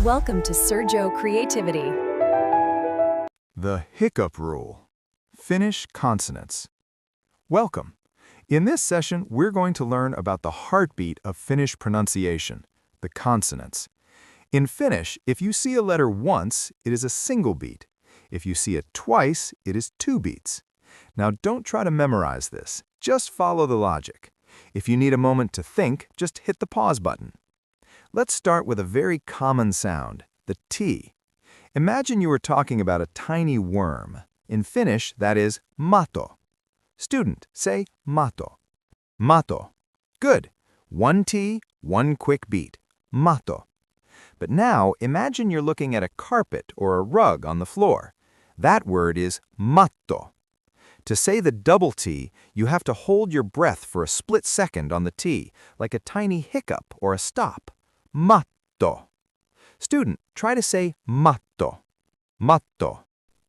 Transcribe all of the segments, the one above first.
Welcome to Sergio Creativity. The hiccup rule. Finnish consonants. Welcome. In this session, we're going to learn about the heartbeat of Finnish pronunciation, the consonants. In Finnish, if you see a letter once, it is a single beat. If you see it twice, it is two beats. Now, don't try to memorize this. Just follow the logic. If you need a moment to think, just hit the pause button. Let's start with a very common sound, the T. Imagine you were talking about a tiny worm. In Finnish, that is mato. Student, say mato. Mato. Good. One T, one quick beat. Mato. But now, imagine you're looking at a carpet or a rug on the floor. That word is matto. To say the double T, you have to hold your breath for a split second on the T, like a tiny hiccup or a stop. Matto. Student, try to say matto. Matto.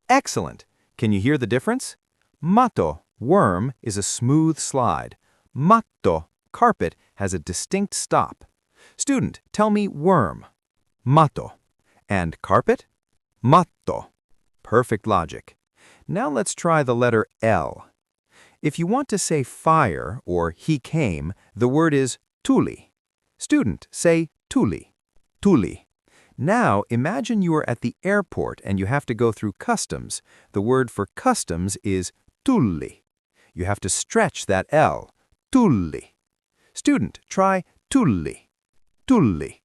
Excellent. Can you hear the difference? Matto, worm, is a smooth slide. Matto, carpet, has a distinct stop. Student, tell me worm. Matto. And carpet? Matto. Perfect logic. Now let's try the letter L. If you want to say fire or he came, the word is tuli. Student, say tuli. Tuli. Now imagine you are at the airport and you have to go through customs. The word for customs is tulli. You have to stretch that L. Tulli. Student, try tulli. Tulli.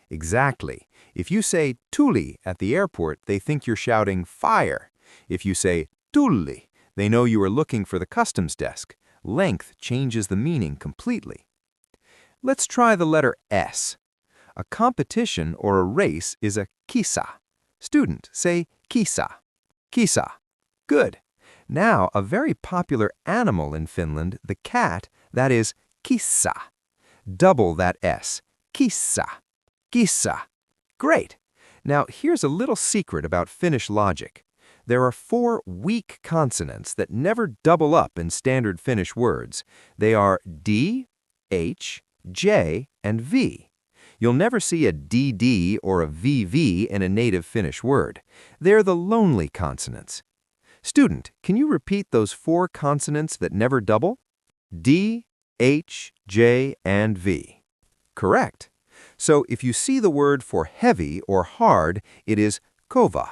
Exactly. If you say tuli at the airport, they think you're shouting fire. If you say tulli, they know you are looking for the customs desk. Length changes the meaning completely. Let's try the letter S. A competition or a race is a kisa. Student, say kisa. Kisa. Good. Now, a very popular animal in Finland, the cat, that is kissa. Double that S. Kissa. Kissa. Great. Now, here's a little secret about Finnish logic. There are 4 weak consonants that never double up in standard Finnish words. They are D, H, J, and V. You'll never see a DD or a VV in a native Finnish word. They're the lonely consonants. Student, can you repeat those 4 consonants that never double? D, H, J, and V. Correct. So if you see the word for heavy or hard, it is kova.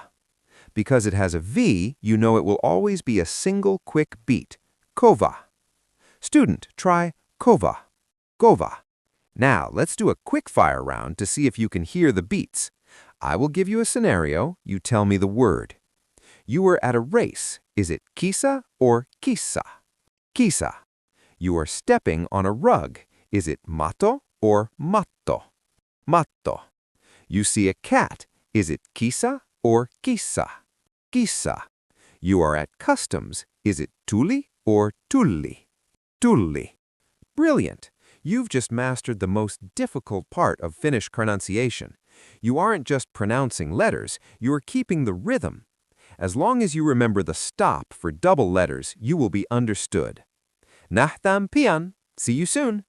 Because it has a V, you know it will always be a single quick beat. Kova. Student, try kova. Kova. Now, let's do a quick fire round to see if you can hear the beats. I will give you a scenario. You tell me the word. You are at a race. Is it kisa or kissa? Kisa. You are stepping on a rug. Is it mato or matto? Matto. You see a cat. Is it kisa or kissa? Kissa. You are at customs. Is it tuli or tulli? Tulli. Brilliant. You've just mastered the most difficult part of Finnish pronunciation. You aren't just pronouncing letters, you are keeping the rhythm. As long as you remember the stop for double letters, you will be understood. Nähdään pian. See you soon.